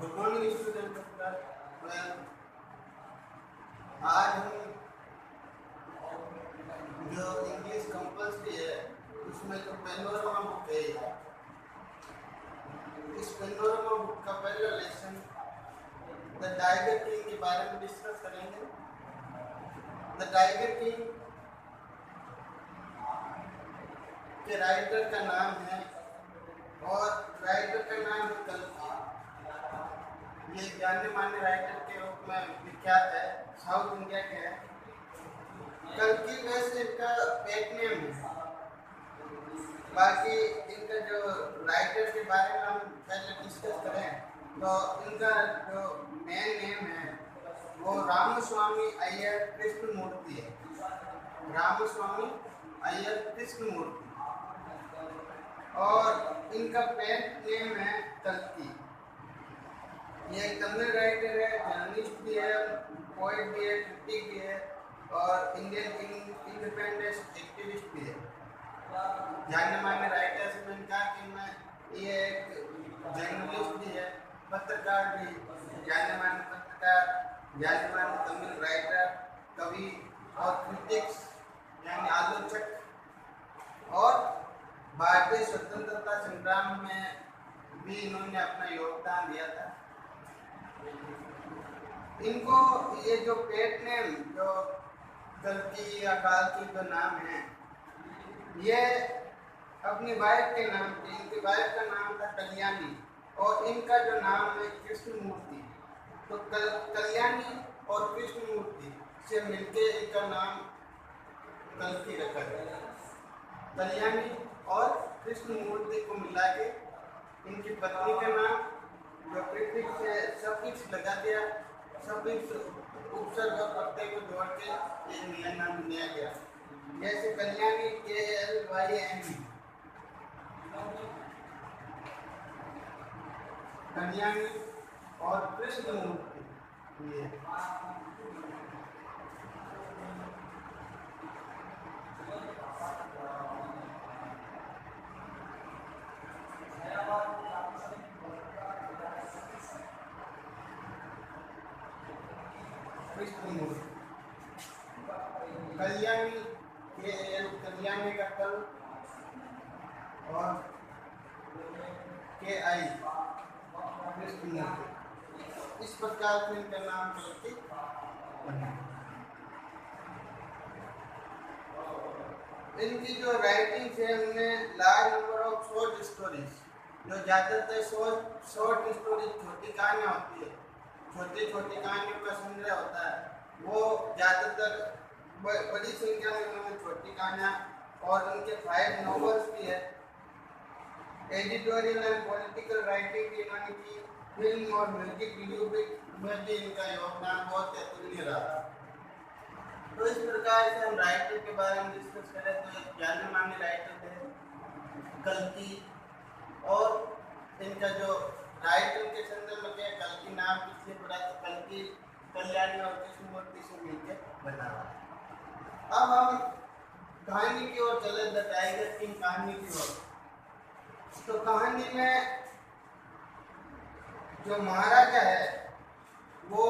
Good morning student. आज हम जो इंग्लिश कंपल्सरी है उसमें जो पेनोरमा बुक है, इस पेनोरमा बुक का पहला लेसन द टाइगर किंग के बारे में डिस्कस करेंगे। द टाइगर किंग के राइटर का नाम है और राइटर का नाम है कल्कि। ये जाने माने राइटर के रूप में विख्यात है, साउथ इंडिया के हैं। कल्कि वैसे इनका पेट नेम है। बाकी इनका जो राइटर के बारे में हम पहले डिस्कस करें तो इनका जो मेन नेम है वो रामस्वामी अय्यर कृष्णमूर्ति है। रामस्वामी अय्यर कृष्णमूर्ति। और इनका पेट नेम है कल्कि। ये एक तमिल राइटर है, जर्नलिस्ट भी है, पोएट भी है, क्रिटिक भी है और इंडियन इंडिपेंडेंस एक्टिविस्ट भी है। जाने माने राइटर्स में कहा कि मैं ये एक जर्नलिस्ट भी है, पत्रकार भी, जाने माने पत्रकार, जाने माने तमिल राइटर, कवि और क्रिटिक्स यानी आलोचक। और भारतीय स्वतंत्रता संग्राम में भी इन्होंने अपना योगदान दिया था। इनको ये जो पेट नेम जो कल्कि या काल्कि जो नाम है ये अपनी वाइफ के नाम पे, इनकी वाइफ का नाम था कल्याणी और इनका जो नाम है कृष्णमूर्ति। तो कल्याणी और कृष्णमूर्ति से मिलके इनका नाम कल्कि रखा गया। कल्याणी और कृष्णमूर्ति को मिला के इनकी पत्नी का नाम जो प्रीफिक्स से सफिक्स लगा दिया, सफिक्स उपसर्ग और प्रत्यय को जोड़ के ये नया नाम दिया गया। जैसे कल्याणी KLYNE, कल्याणी और कृष्णमूर्ति। ये कल्याणी कल्याणी का कल और KI कृष्णमूर्ति। इस प्रकार से इनका नाम कल्कि बना। इनकी जो राइटिंग्स है उनमें large number of short stories, जो ज़्यादातर शॉर्ट स्टोरीज छोटी कहानियाँ होती है, छोटी छोटी कहानियों का संग्रह होता है, वो ज़्यादातर बड़ी संख्या में उन्होंने छोटी कहानियाँ और उनके 5 नॉवेल्स भी है। एडिटोरियल एंड पॉलिटिकल राइटिंग भी इन्होंने की। फिल्म और म्यूजिक वीडियो में भी इनका योगदान बहुत अतुलनीय रहा। तो इस प्रकार से हम राइटर के बारे में डिस्कस करें तो एक जाने माने राइटर थे कल्कि। और इनका जो राइटर के संदर्भ में क्या कल्कि नाम किससे पड़ा तो कल्कि कल्याणी और कृष्णमूर्ति से मिलकर बना। अब हम कहानी की ओर चले, द टाइगर किंग कहानी की ओर। तो कहानी में जो महाराजा है वो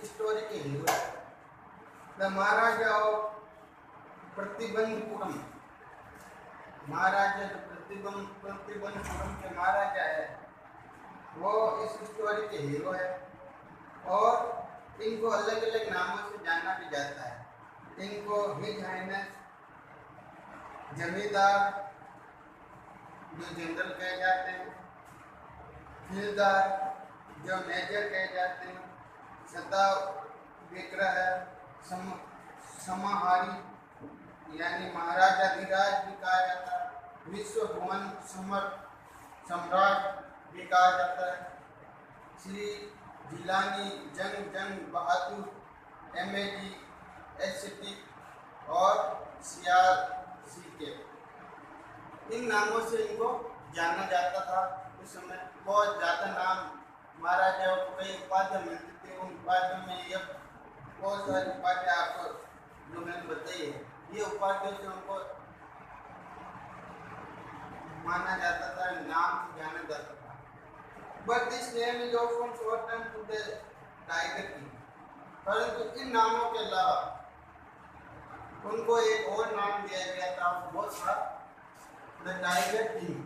स्टोरी के हीरो है। द महाराजा ऑफ प्रतिबंधपुरम, महाराजा जो प्रतिबंधपुरम के महाराजा है वो इस स्टोरी के हीरो है। और इनको अलग अलग नामों से जाना भी जाता है। इनको हिज हाइनेस जमींदार जो जनरल कहे जाते हैं, फिलदार जो मेजर कहे जाते हैं, सदा विग्रह समाहारी यानी महाराजा धीराज भी कहा जाता है, विश्व भुवन सम्राट भी कहा जाता है, श्री जिलानी जंग बहादुर MAG SCT और CRCK, इन नामों से इनको जाना जाता था। उस समय बहुत ज़्यादा नाम महाराजाओं को कई उपाधियाँ मिलती थी। उन उपाधियों में ये बहुत सारी उपाधियाँ आपको जो मैंने बताई है, ये उपाधियों से उनको माना जाता था, नाम से जाना जाता था। but this name is often shortened to the Tiger King. परंतु इन नामों के अलावा उनको एक और नाम दिया गया था, वो था the tiger king.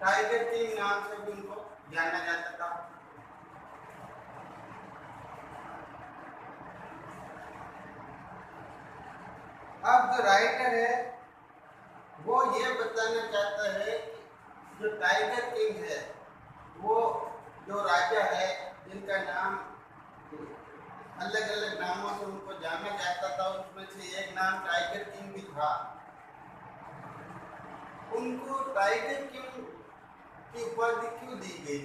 Tiger king नाम से भी उनको जाना जाता था। अब जो राइटर है वो ये बताना चाहता है कि जो टाइगर किंग है वो जो राजा है जिनका नाम अलग अलग नामों से उनको जाना जाता था, उसमें से एक नाम टाइगर किंग भी था। उनको टाइगर किंग की उपाधि क्यों दी गई,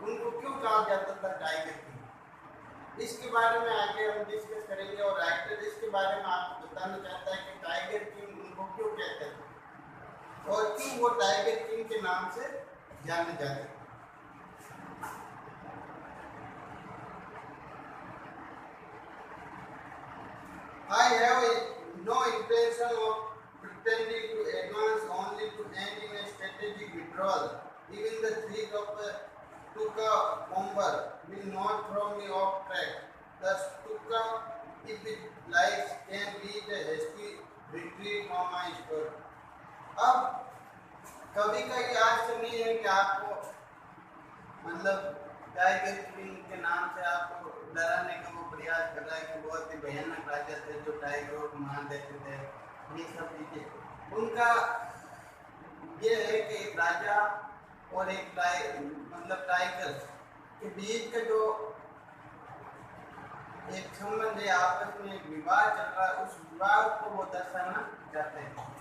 उनको क्यों कहा जाता था टाइगर किंग, इसके बारे में आगे हम डिस्कस करेंगे। और राइटर इसके बारे में आपको बताना चाहता है कि टाइगर किंग उनको क्यों कहते थे और क्यों वो टाइगर किंग के नाम से जाने जाते थे। I have no intention of pretending to advance only to end in a strategic withdrawal. Even the threat of a Stuka bomber will not throw me off track. The Stuka, if it likes, can lead a hasty retreat from my store. अब कभी का ये आज से नहीं है कि आपको मतलब टाइगर किंग के नाम से आपको डराने का वो प्रयास कर रहा है कि बहुत ही भयानक राजा थे जो टाइगरों को मार देते थे। ये सब चीजें उनका ये है कि एक राजा और एक टाइगर के बीच का जो एक संबंध है, आपस में एक विवाद चल रहा है, उस विवाद को वो दर्शाना चाहते हैं।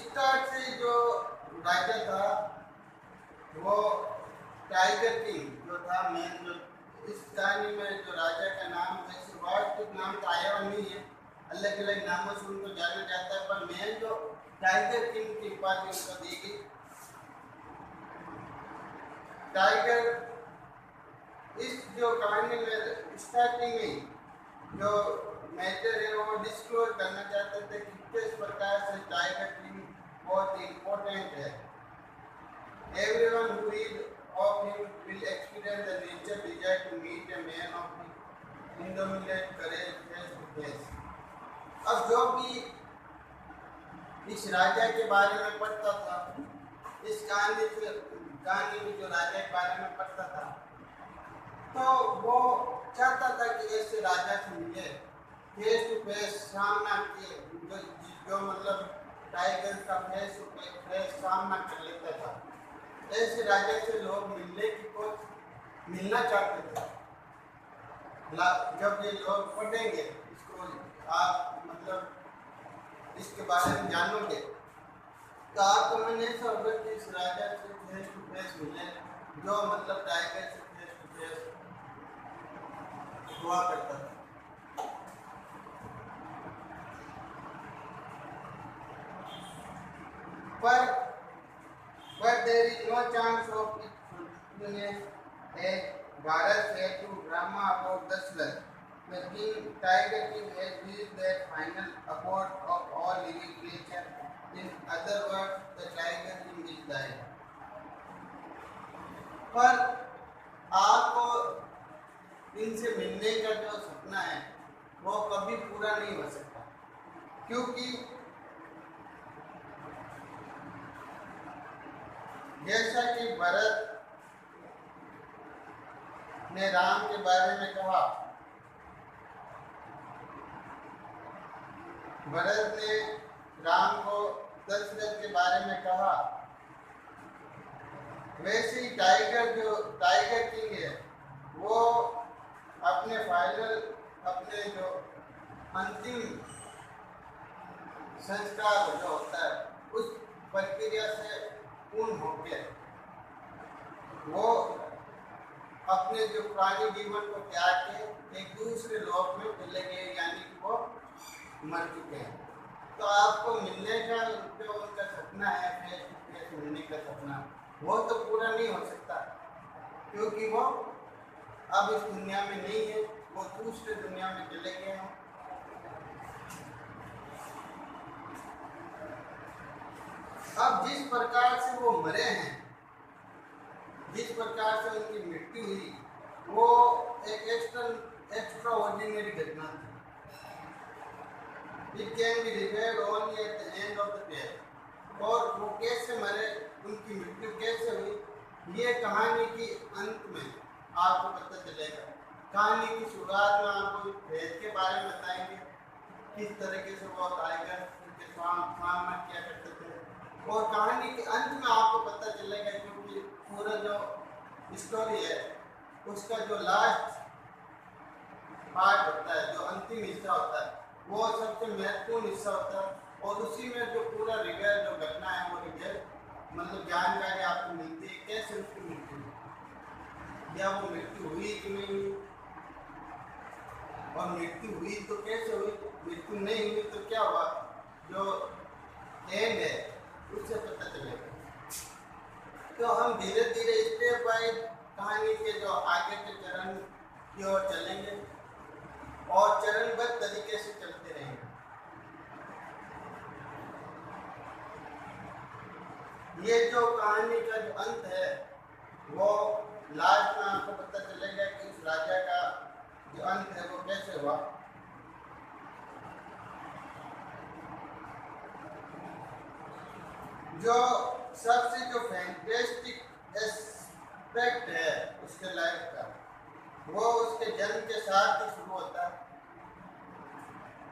स्टार्ट से जो राजा था वो टाइगर किंग जो था मेन, जो इस कहानी में जो राजा का नाम है वास्तविक नाम तो आया नहीं है, अलग अलग नामों से उनको जाना जाता है, पर मेन जो टाइगर किंग की उपाधि उनको दी गई। टाइगर इस जो कहानी में स्टार्टिंग में जो मैटर है वो डिस्क्लोज करना चाहते थे कि किस प्रकार से टाइगर किंग बहुत इम्पोर्टेंट है। Everyone who is of him will experience the nature desire to meet a man of indomitable courage face to face. अब जो भी इस राजा के बारे में पढ़ता था, इस कहानी में जो राजा के बारे में पढ़ता था, तो वो चाहता था कि ऐसे राजा से मिले, फेस टू फेस सामना किए, जो मतलब टाइगर का फेस टू फेस सामना कर लेता था। ऐसे राजा से लोग मिलने की मिलना चाहते थे। जब ये लोग पढ़ेंगे इसको, आप मतलब इसके बारे में जानोगे तो आपको मन ऐसा होगा कि इस राजा से फेस टू फेस मिले जो मतलब टाइगर से फेस टू फेस हुआ करता था। But there is no chance of it fulfilling as Bharat said to Brahma about Dasharatha. The Tiger King has reached that final abode of all living creatures. In other words, the Tiger King is died. पर आपको इनसे मिलने का जो सपना है वो कभी पूरा नहीं हो सकता, क्योंकि जैसा कि भरत ने राम के बारे में कहा, भरत ने राम को दशरथ के बारे में कहा, वैसे ही टाइगर किंग है वो अपने जो अंतिम संस्कार जो होता है उस प्रक्रिया से पूर्ण होके वो अपने जो पुराने जीवन को त्याग के एक दूसरे लोक में चले गए, यानी कि वो मर चुके हैं। तो आपको मिलने का जो उनका सपना है, फेस टू फेस मिलने का सपना, वो तो पूरा नहीं हो सकता, क्योंकि वो अब इस दुनिया में नहीं है, वो दूसरे दुनिया में चले गए हैं। अब जिस प्रकार से वो मरे हैं, जिस प्रकार से उनकी मृत्यु हुई, वो एक एक्स्ट्रा ऑर्डिनरी घटना थी। It can be repaired only at the end of the tale. और वो कैसे मरे, उनकी मृत्यु कैसे हुई, ये कहानी की अंत में आपको पता चलेगा। कहानी की शुरुआत में आपको भेद के बारे में बताएंगे, किस तरीके से वो टाइगर उनके सामना किया करते थे, और कहानी के अंत में आपको पता चलेगा, क्योंकि पूरा जो स्टोरी है उसका जो लास्ट पार्ट होता है, जो अंतिम हिस्सा होता है, वो सबसे महत्वपूर्ण हिस्सा होता है, और उसी में जो पूरा रियल जो घटना है वो रियल मतलब जानकारी आपको मिलती है, कैसे उसकी मृत्यु हुई, या वो मृत्यु हुई कि नहीं हुई, और मृत्यु हुई तो कैसे हुई, मृत्यु नहीं हुई तो क्या हुआ, जो एंड है उससे पता चलेगा। तो हम धीरे धीरे स्टेप बाय कहानी के जो आगे के चरण की ओर चलेंगे और चरणबद्ध तरीके से चलते रहेंगे। ये जो कहानी का जो अंत है वो लास्ट में आपको पता चलेगा कि उस राजा का जो अंत है वो कैसे हुआ। जो सबसे जो फैंटास्टिक एस्पेक्ट है उसके लाइफ का, वो उसके जन्म के साथ ही शुरू होता है।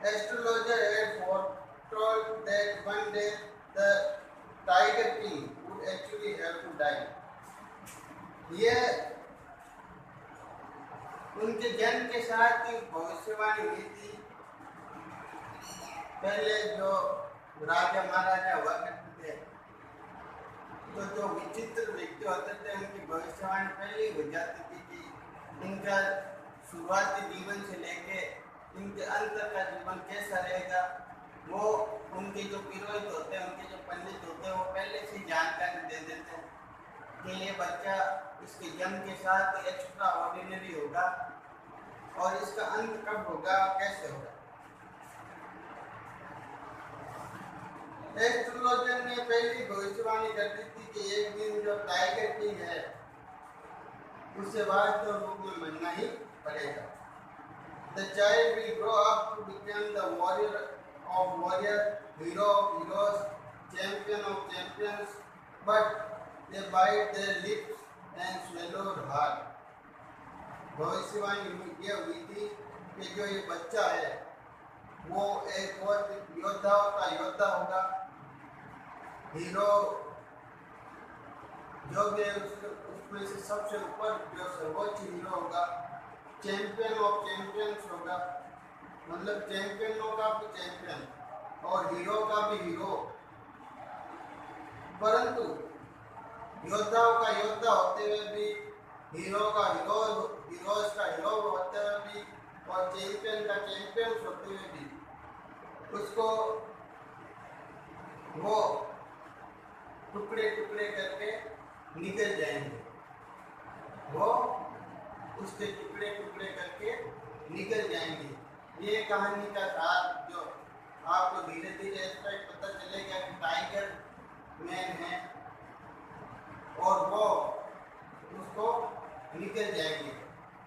Astrologer had foretold that one day the Tiger King would actually have to die. ये उनके जन्म के साथ ही भविष्यवाणी हुई थी। पहले जो राजा महाराजा हुआ करते थे, तो जो विचित्र व्यक्ति होते थे उनकी भविष्यवाणी पहले ही हो जाती थी कि इनका शुरुआती जीवन से लेके इनके अंत का जीवन कैसा रहेगा। वो उनके जो पुरोहित होते हैं, उनके जो पंडित होते हैं, वो पहले से जानकारी दे देते हैं कि ये बच्चा इसके जन्म के साथ एक्स्ट्रा ऑर्डिनरी होगा और इसका अंत कब होगा, कैसे होगा। एस्ट्रोलॉजर ने पहली भविष्यवाणी कर दी थी कि एक दिन जो टाइगर किंग है उससे वास्तव रूप में मरना ही पड़ेगा। The child will grow up to become the warrior of warriors, hero of heroes, champion of champions, but they bite their lips and swallow hard. भविष्यवाणी ये हुई थी कि जो ये बच्चा है वो एक बहुत योद्धाओं का योद्धा होगा, हीरो जो भी उसमें से सबसे ऊपर जो सर्वोच्च हीरो होगा, चैंपियन ऑफ चैंपियंस होगा, मतलब चैंपियनों का भी चैंपियन और हीरो का भी हीरो। परंतु योद्धाओं का योद्धा होते हुए भी, हीरो का हीरो, हीरोज का हीरो होते हुए भी, और चैंपियन का चैंपियन होते हुए भी उसको वो टुकड़े टुकड़े करके निकल जाएंगे, वो उसके टुकड़े टुकड़े करके निकल जाएंगे। ये कहानी का सार जो आपको धीरे धीरे एस्पेक्ट पता चलेगा कि टाइगर मैन है और वो उसको निकल जाएंगे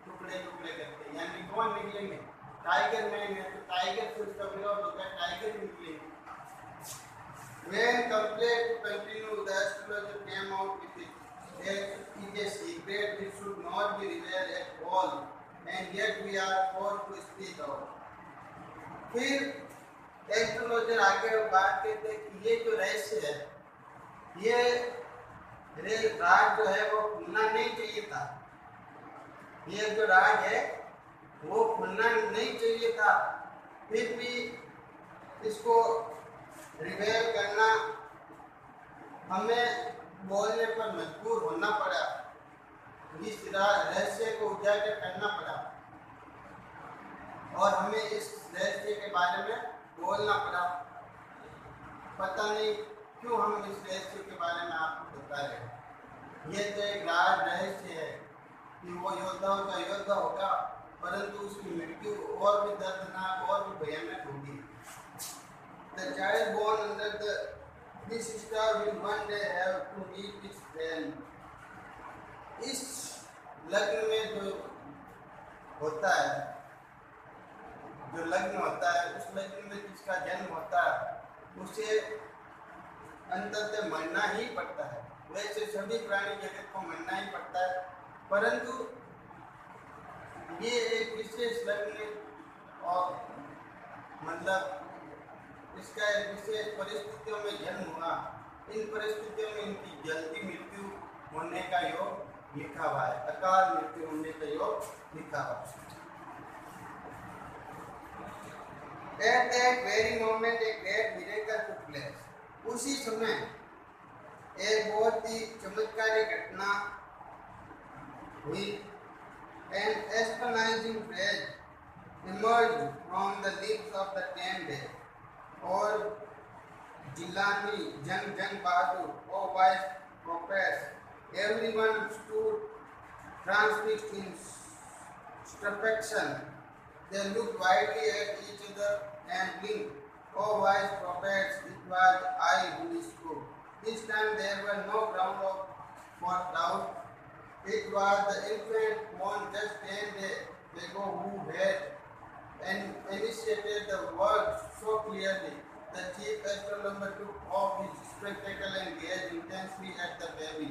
टुकड़े टुकड़े करके। यानी कौन निकलेंगे, टाइगर मैन है तो टाइगर से उसका विरोध होगा, टाइगर निकलेंगे। When compared to continue, the astrologer came out with it. That is a secret which should not be revealed at all, and yet we are forced to speak out. फिर astrologer आगे बात कहते हैं कि ये जो रहस्य है, ये राज जो है वो खुलना नहीं चाहिए था। ये जो राज है वो खुलना नहीं चाहिए था, फिर भी इसको रिवेल करना हमें बोलने पर मजबूर होना पड़ा, इस रहस्य को उजागर करना पड़ा और हमें इस रहस्य के बारे में बोलना पड़ा। पता नहीं क्यों हम इस रहस्य के बारे में आपको बता रहे हैं। ये तो एक राज रहस्य है कि वो योद्धाओं का योद्धा होगा, परंतु उसकी मृत्यु और भी दर्दनाक और भी भयानक होगी। The child born under the This star will one day have to meet its friend. इस लग्न में जो होता है, जो लग्न होता है, उस लग्न में जिसका जन्म होता है उसे अंततः मरना ही पड़ता है। वैसे सभी प्राणी जगत को मरना ही पड़ता है, परंतु ये एक विशेष लग्न और मतलब इसका एक विशेष परिस्थितियों में जन्म हुआ। इन परिस्थितियों में इनकी जल्दी मृत्यु होने का योग लिखा हुआ है, अकाल मृत्यु होने का योग लिखा हुआ है। At that very moment a great miracle took place. उसी समय एक बहुत ही चमत्कारी घटना हुई। An astonishing phrase emerged from the lips of the 10 days. और जिलानी जंग जंग बहादुर, O wise prophets, everyone stood transfixed in stupefaction. They looked widely at each other and blinked. O wise prophets, it was I who spoke. This time there was no ground for doubt. It was the infant born just 10 days ago who had initiated the word so clearly. The chief astronomer took off his spectacle and gazed intensely at the baby.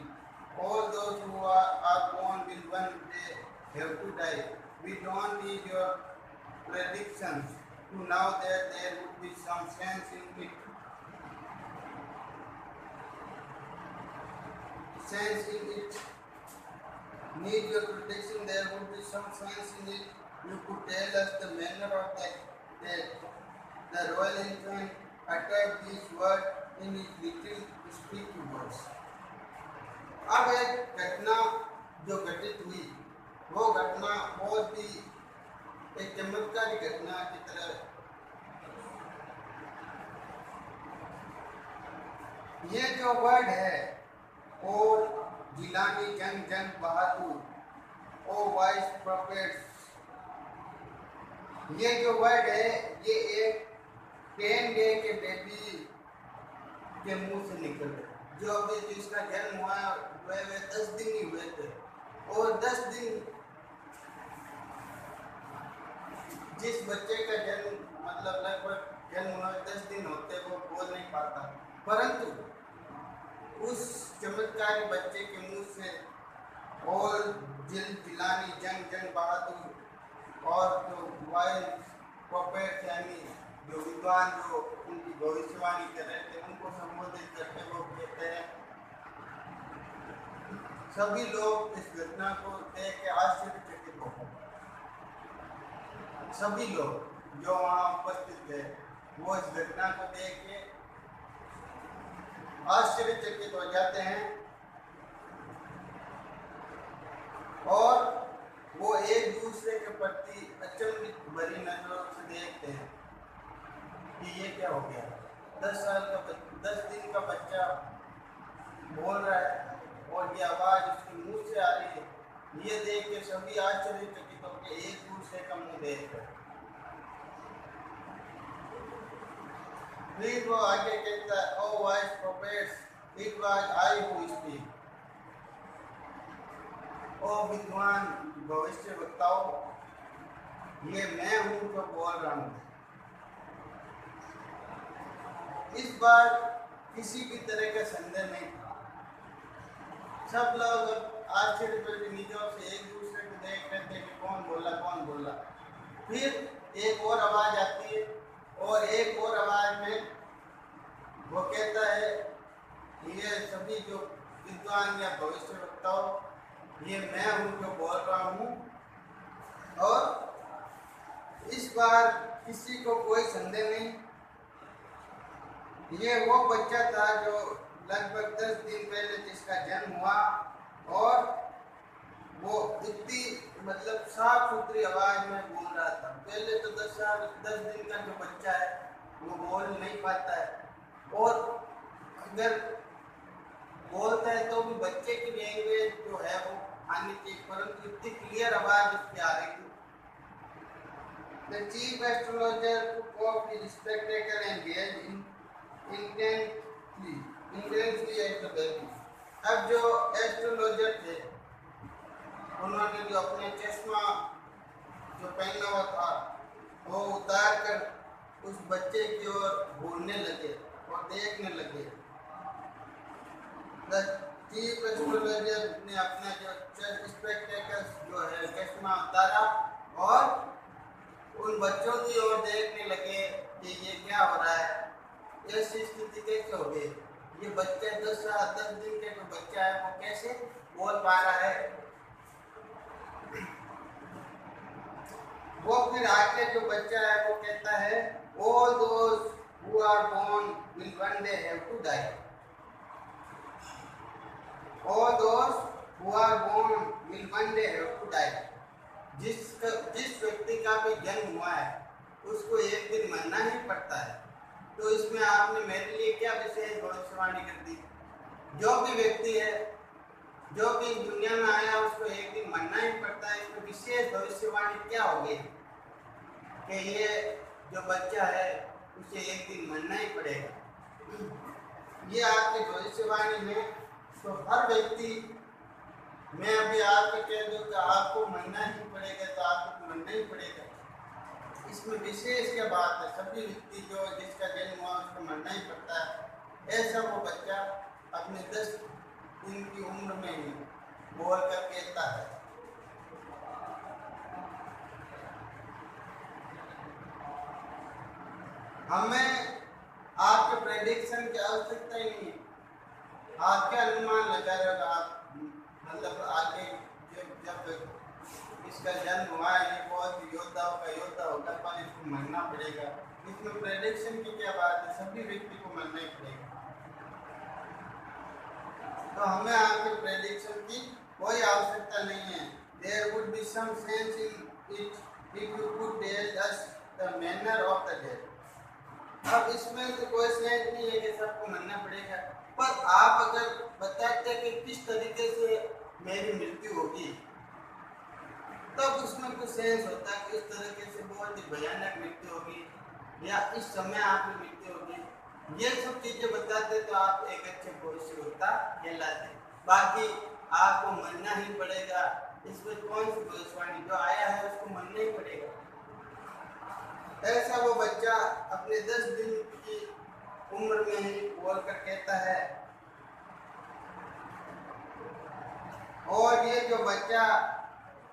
All those who are born will one day have to die. We don't need your predictions to know that there would be some sense in it. Need your prediction, there would be some sense in it. You could tell us the manner of that the royal infant uttered these words in his little speaking words. अब एक घटना जो घटित हुई, वो घटना बहुत ही एक चमत्कारी घटना की तरह। ये जो वर्ड है, और जिलानी जंग जंग बहादुर, ओ वाइस प्रॉफिट्स, ये जो वर्ड है ये एक 10 डे के बेबी के मुंह से निकल रहा है। जो अभी जिसका जन्म हुआ वह 10 दिन ही हुए थे, और 10 दिन जिस बच्चे का जन्म मतलब लगभग जन्म हुआ 10 दिन होते वो बोल नहीं पाता, परंतु उस चमत्कारी बच्चे के मुंह से और जिलानी जंग जंग बहादुर और जो वाइस प्रॉफिट यानी जो विद्वान जो उनकी भविष्यवाणी कर रहे थे उनको संबोधित करते वो कहते हैं, सभी लोग इस घटना को देख के आश्चर्यचकित हो गए। सभी लोग जो वहाँ उपस्थित थे वो इस घटना को देख के आश्चर्यचकित हो जाते हैं, और वो एक दूसरे के प्रति अचंभित भरी नजरों से देखते हैं कि ये क्या हो गया। 10 दिन का बच्चा बोल रहा है और ये आवाज उसके मुंह से आ रही है। ये देख के सभी आश्चर्यचकित होकर एक दूसरे का मुंह देख रहे। फिर वो आगे कहता है, O wise prophets, it was I who speak. ओ विद्वान भविष्य वक्ताओं, ये मैं हूँ जो बोल रहा हूँ। इस बार किसी भी तरह का संदेह नहीं था। सब लोग आश्चर्य पर निजों से एक दूसरे को देख रहे थे कि कौन बोला। फिर एक और आवाज आती है, और एक और आवाज में वो कहता है, ये सभी जो विद्वान या भविष्य वक्ताओं, ये मैं हूँ जो बोल रहा हूँ। और इस बार किसी को कोई संदेह नहीं, ये वो बच्चा था जो लगभग 10 दिन पहले जिसका जन्म हुआ, और वो इतनी मतलब साफ सुथरी आवाज में बोल रहा था। पहले तो 10 दिन का जो बच्चा है वो बोल नहीं पाता है, और अगर बोलता है तो भी बच्चे की लैंग्वेज जो है वो आनी चाहिए, परंतु इतनी क्लियर आवाज उसकी आ रही थी। The chief astrologer took off his spectacle and gazed intently intensely at the baby. अब जो एस्ट्रोलॉजर थे उन्होंने जो अपने चश्मा जो पहना हुआ था वो उतार कर उस बच्चे की ओर घूरने लगे और देखने लगे। द चीफ एस्ट्रोलॉजर ने अपना जो स्पेक्टेकल्स जो है चश्मा उतारा और उन बच्चों की ओर देखने लगे कि ये क्या हो रहा है, ऐसी स्थिति कैसे हो गई, ये बच्चे 10 दिन के जो बच्चा है वो कैसे बोल पा रहा है। वो फिर आगे जो बच्चा है वो कहता है all those who are born will one day have to die. All those who are born will one day have to die. जिस व्यक्ति का भी जन्म हुआ है उसको एक दिन मरना ही पड़ता है। तो इसमें आपने मेरे लिए क्या विशेष भविष्यवाणी कर दी। जो भी व्यक्ति है जो भी दुनिया में आया उसको एक दिन मरना ही पड़ता है। इसमें विशेष भविष्यवाणी क्या होगी कि ये जो बच्चा है उसे एक दिन मरना ही पड़ेगा। ये आपकी भविष्यवाणी में तो हर व्यक्ति, मैं अभी आपको कह दूं कि आपको मरना ही पड़ेगा तो आपको मरना ही पड़ेगा। इसमें विशेष क्या बात है, सभी व्यक्ति जो जिसका जन्म हुआ उसको मरना ही पड़ता है। ऐसा वो बच्चा अपने 10 दिन की उम्र में ही बोल कर कहता है। हमें आपके प्रेडिक्शन की आवश्यकता ही नहीं है। आप क्या अनुमान लगा रहे हो, आप मतलब आगे जब इसका जन्म हुआ है ये बहुत योद्धाओं का योद्धा होगा पर इसको मरना पड़ेगा। इसमें प्रेडिक्शन की क्या बात है, सभी व्यक्ति को मरना ही पड़ेगा। तो हमें आपके प्रेडिक्शन की कोई आवश्यकता नहीं है। There would be some sense in it if you could tell us the manner of the death. अब इसमें तो कोई सेंस नहीं है कि सबको मरना पड़ेगा, पर आप अगर बताते कि किस तरीके से मेरी मृत्यु होगी तब उसमें कुछ सेंस होता है कि इस तरीके से बहुत ही भयानक मृत्यु होगी या इस समय आपकी मृत्यु होगी। ये सब चीजें बताते तो आप एक अच्छे भविष्यवक्ता कहलाते। बाकी आपको मरना ही पड़ेगा, इसमें कौन सी भविष्यवाणी, जो आया है उसको मरना ही पड़ेगा। ऐसा वो बच्चा अपने 10 दिन की उम्र में ही बोलकर कहता है। और ये जो बच्चा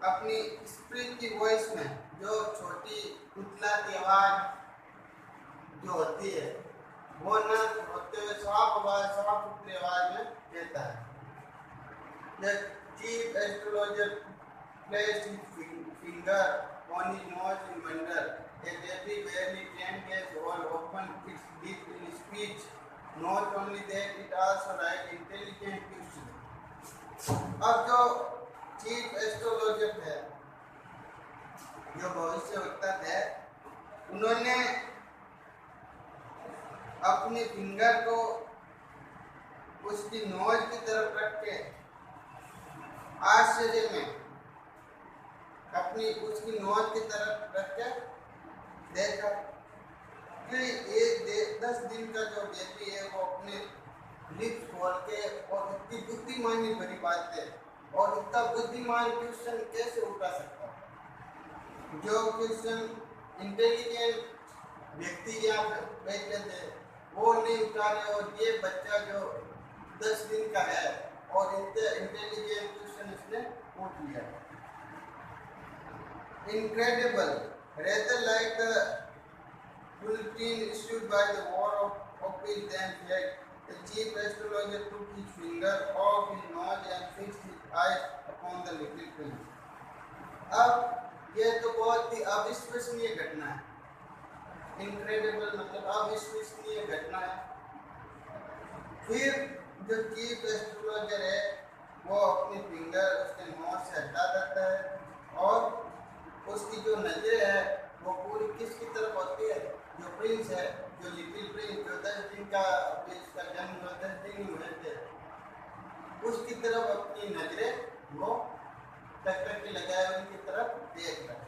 अपनी स्प्रिंग की वॉइस में जो छोटी पुतला की आवाज जो होती है वो न होते हुए साफ सुथरी आवाज में कहता है। The chief astrologer placed his finger on his nose in wonder. A baby barely 10 days old opened its lips in speech. Not only that, it also writes intelligent questions. अब जो चीफ एस्ट्रोलॉजर है, जो भविष्यवक्ता है, उन्होंने अपनी finger को उसकी नोज की तरफ रख के आश्चर्य में अपनी उसकी नोज की तरफ रख के देखा कि एक 10 दिन का जो बेबी है वो अपने लिप्स खोल के और इतनी बुद्धिमानी भरी बात है और इतना बुद्धिमान क्वेश्चन कैसे उठा सकता है। जो क्वेश्चन इंटेलिजेंट व्यक्ति यहाँ बैठे थे वो नहीं उठा रहे और ये बच्चा जो 10 दिन का है और इतने इंटेलिजेंट क्वेश्चन इसने पूछ लिया। Incredible, rather like the bulletin issued by the War of Office then said, the chief astrologer took his finger off his nose and fixed his eyes upon the little prince. अब ये तो बहुत ही अविश्वसनीय घटना है। Incredible मतलब अविश्वसनीय घटना है। फिर जो चीफ एस्ट्रोलॉजर है वो अपनी फिंगर उसके नोज से हटा देता है और उसकी जो नजर है वो पूरी किसकी तरफ होती है, जो प्रिंस है, जो लिटिल प्रिंस, जो 10 दिन का इसका जन्म 10 दिन ही हुए थे, उसकी तरफ अपनी नजरें वो टक्कर की लगाए उनकी तरफ देख रहा है।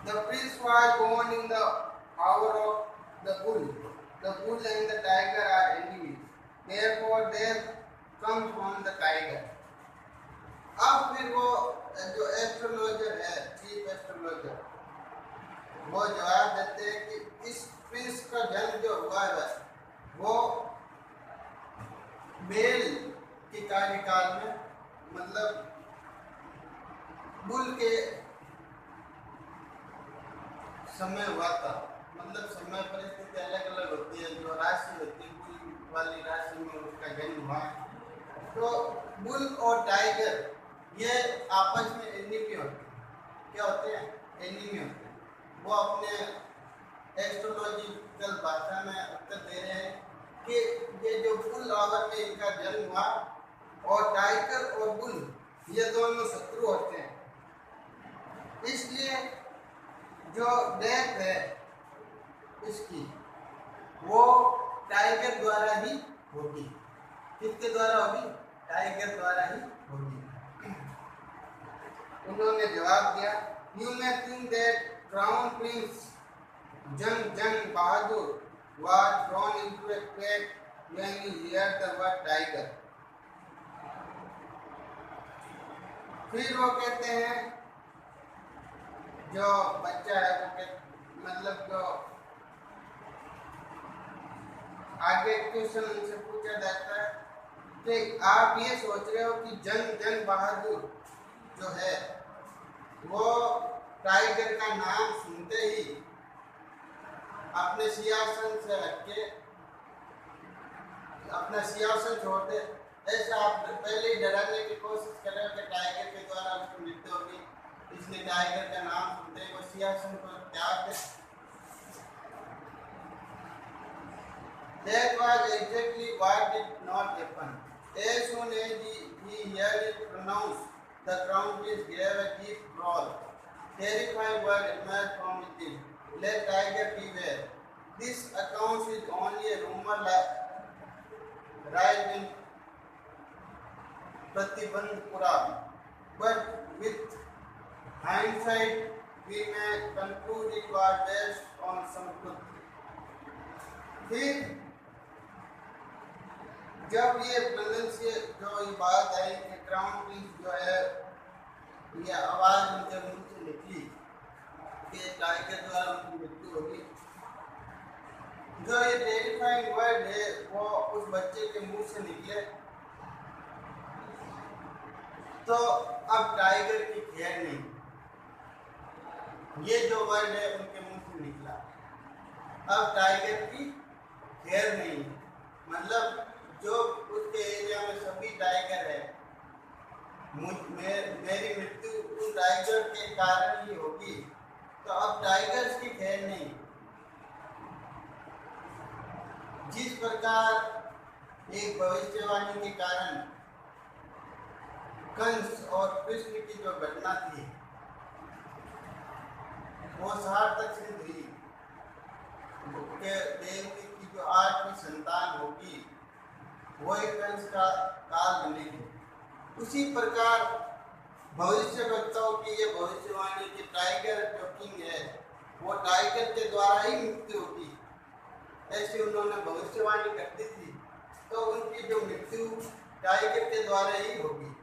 The prince was born in the hour of the bull. The bull and the tiger are therefore there comes from the tiger. अब फिर वो जो एस्ट्रोलॉजर है, चीफ एस्ट्रोलॉजर, वो जवाब देते हैं कि इस प्रिंस का जन्म जो हुआ है वो बेल के कार्यकाल में, मतलब बुल के समय हुआ था। मतलब समय परिस्थिति अलग अलग होती है, जो राशि होती है बुल वाली राशि में उसका जन्म हुआ। तो बुल और टाइगर ये आपस में एनिमी होते हैं। क्या होते हैं? एनिमी होते हैं। वो अपने एस्ट्रोलॉजिकल भाषा में उत्तर दे रहे हैं कि ये जो बुल आवर में इनका जन्म हुआ और टाइगर और बुल ये दोनों शत्रु होते हैं, इसलिए जो डेथ है इसकी वो टाइगर द्वारा ही होगी। किसके द्वारा होगी? टाइगर द्वारा ही होगी। उन्होंने जवाब दिया, you may think that crown Prince जंग बहादुर was thrown into a trap when he heard the word tiger. फिर वो कहते हैं, जो बच्चा है वो मतलब जो आगे क्वेश्चन उनसे पूछा जाता है कि आप ये सोच रहे हो कि जंग बहादुर जो है वो टाइगर का नाम सुनते ही अपने सिंहासन से हटके अपना सिंहासन छोड़ दे, ऐसा आप पहले ही डराने की कोशिश कर रहे हो कि टाइगर के द्वारा उसकी मृत्यु होगी, इसलिए टाइगर का नाम सुनते ही वो सिंहासन को त्याग दे। That was exactly what did not happen. As soon as he heard it pronounced, the crown prince gave a deep growl. Terrifying word emerged from within. Let tiger beware. This account is only a rumor right in Pratibandhpura. But with hindsight, we may conclude it was based on some truth. फिर जब ये से जो ये बात आई कि crown Prince जो है, ये आवाज उनके मुंह से निकली कि टाइगर द्वारा उनकी मृत्यु होगी, जो ये टेरिफाइंग वर्ड है वो उस बच्चे के मुंह से निकले, तो अब टाइगर की खैर नहीं। ये जो वर्ड है उनके मुंह से निकला, अब टाइगर की खैर नहीं। मतलब जो उसके एरिया में सभी टाइगर है, मेरी मृत्यु उन टाइगर के कारण ही होगी, तो अब टाइगर्स की खैर नहीं। जिस प्रकार एक भविष्यवाणी के कारण कंस और कृष्ण की जो घटना थी वो सार्थक सिद्ध हुई कि देवकी की जो 8वीं संतान होगी वही कंस का काल बनेगी, उसी प्रकार भविष्यवक्ताओं की ये भविष्यवाणी कि टाइगर जो किंग है वो टाइगर के द्वारा ही मृत्यु होगी, ऐसी उन्होंने भविष्यवाणी कर दी थी, तो उनकी जो मृत्यु टाइगर के द्वारा ही होगी।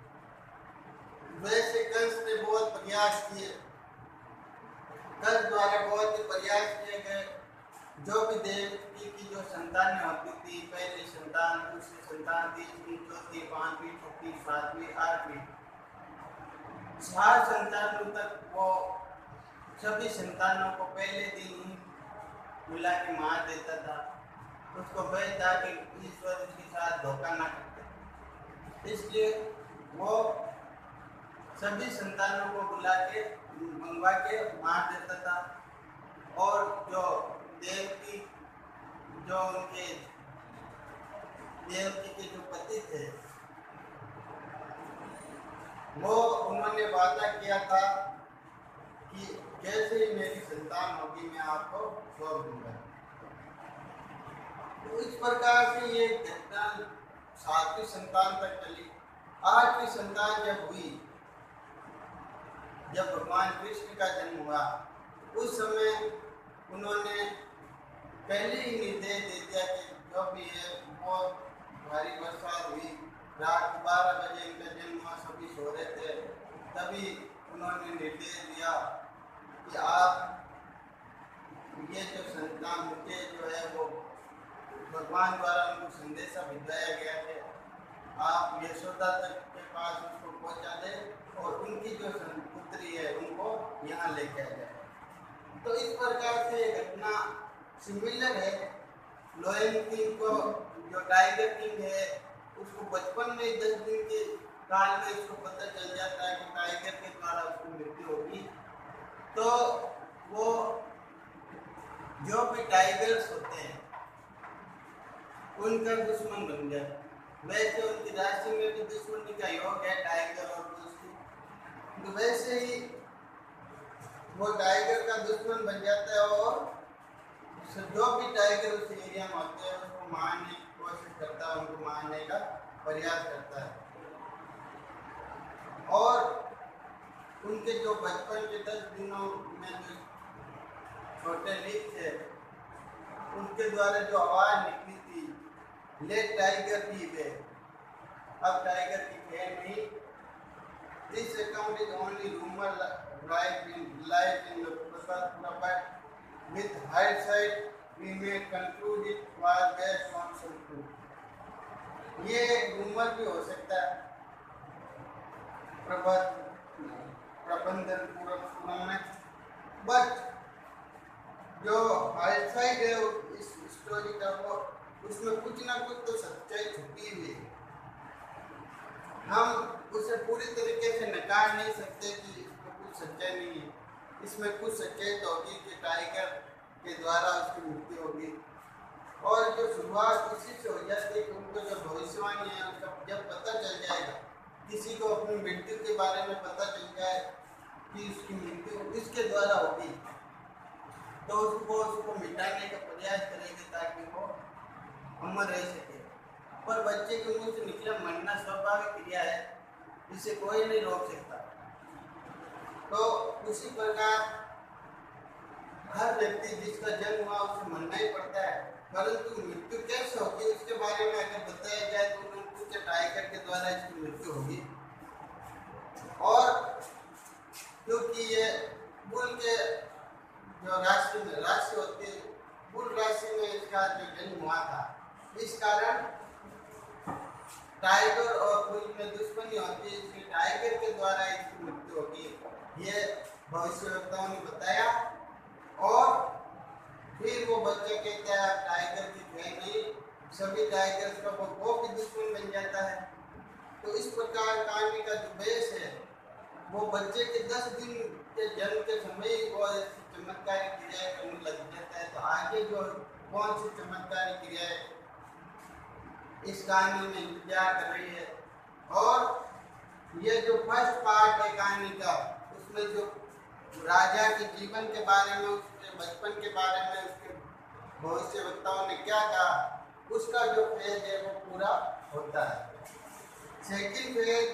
वैसे कंस ने बहुत प्रयास किए, कंस द्वारा बहुत ही प्रयास किए गए, जो भी देवकी की जो संतानें होती थी, पहली संतान, दूसरी संतान, तीसरी, चौथी, 5वीं, 6वीं, 7वीं, 8वीं, 7 संतानों तक वो सभी संतानों को पहले दिन ही मिला के मार देता था। उसको भय था कि ईश्वर उसके साथ धोखा ना करते, इसलिए वो सभी संतानों को बुला के मंगवा के मार देता था। और जो देवकी जो उनके देवकी के जो पति थे वो उन्होंने वादा किया था कि जैसे ही मेरी संतान होगी मैं आपको सौंप दूंगा। तो इस प्रकार से ये घटना 7वीं संतान तक चली। 8वीं संतान जब हुई, जब भगवान कृष्ण का जन्म हुआ, उस समय उन्होंने पहले ही निर्देश दे दिया कि जो भी है वो भारी बरसात हुई, रात 12 बजे इनका जन्म हुआ, सभी सो रहे थे। तभी उन्होंने निर्देश दिया कि आप ये जो संतान मुझे जो है वो भगवान द्वारा उनको संदेशा भिजवाया गया है, आप यशोदा तक के पास उसको पहुंचा दे और उनकी जो पुत्री है उनको यहाँ लेके आ जाए। तो इस प्रकार से ये घटना सिमिलर है। लोयन किंग को, जो टाइगर किंग है, उसको बचपन में 10 दिन के काल में उसको पता चल जाता है कि टाइगर के द्वारा उसकी मृत्यु होगी। तो वो जो भी टाइगर्स होते हैं उनका दुश्मन बन गया। वैसे उनकी राशि में भी दुश्मनी का योग है, टाइगर और उसकी, तो वैसे ही वो टाइगर का दुश्मन बन जाता है और जो भी टाइगर उस एरिया में होते हैं उसको मारने की कोशिश करता है, उनको मारने का प्रयास करता है। और उनके जो बचपन के 10 दिनों में जो छोटे लीक थे, उनके द्वारा जो आवाज निकली थी, लेट टाइगर भी थे, अब टाइगर की खैर नहीं। This account is only rumour life in the but with hindsight we may conclude it was based on some truth। ये रूमर भी हो सकता है प्रबंधन पूर्व में, बट जो हाइसाइड है इस स्टोरी का वो उसमें कुछ ना कुछ तो सच्चाई छुपी हुई है। हम उसे पूरी तरीके से नकार नहीं सकते कि इसमें कुछ सच्चाई नहीं है। इसमें कुछ सच्चाई तो होगी कि टाइगर के द्वारा उसकी मृत्यु होगी, और जो शुरुआत इसी से हो जाती है कि उनको जो भविष्यवाणी है उसका जब पता चल जाएगा, किसी को अपनी मृत्यु के बारे में पता चल जाए कि उसकी मृत्यु इसके द्वारा होगी, तो उसको मिटाने का प्रयास करेंगे ताकि वो अमर रह सके। पर बच्चे के मुंह से निकले मरना स्वाभाविक क्रिया है, इसे कोई नहीं रोक सकता। तो उसी प्रकार हर व्यक्ति जिसका जन्म हुआ उसे मरना ही पड़ता है, परंतु मृत्यु कैसे होगी उसके बारे में अगर बताया जाए तो उन्होंने पूछा टाइगर के द्वारा इसकी मृत्यु होगी। और क्योंकि ये बुल के जो राशि होती है, बुल राशि में इसका जो जन्म हुआ था, इस कारण टाइगर और बुल में दुश्मनी होती है, इसलिए टाइगर के द्वारा इसकी मृत्यु होगी, ये भविष्यवक्ताओं ने बताया। और फिर वो बच्चे कहते हैं टाइगर की खैर नहीं, सभी टाइगर्स का वो भी दुश्मन बन जाता है। तो इस प्रकार कहानी का जो बेस है वो बच्चे के 10 दिन के जन्म के समय ही वो चमत्कारी क्रियाएं करने लग जाता है। तो आगे जो कौन सी चमत्कारी क्रियाएं इस कहानी में इंतजार कर रही है, और ये जो फर्स्ट पार्ट है कहानी का, उसमें जो राजा के जीवन के बारे में, उसके बचपन के बारे में, उसके भविष्यवक्ताओं ने क्या कहा, उसका जो फेज है वो पूरा होता है। सेकंड फेज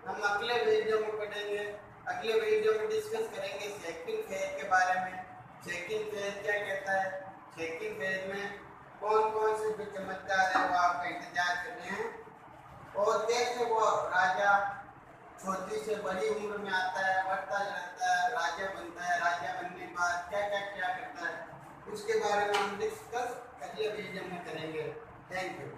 हम अगले वीडियो में पढ़ेंगे, अगले वीडियो में डिस्कस करेंगे सेकंड फेज के बारे में। सेकंड फेज क्या कहता है, सेकंड फेज में कौन कौन से जो चमत्कार है वो आपका इंतजार करने हैं, और कैसे वो राजा छोटी से बड़ी उम्र में आता है, बढ़ता जाता है, राजा बनता है, राजा बनने के बाद क्या क्या करता है, उसके बारे में हम डिस्कस अगले वीडियो में करेंगे। Thank you.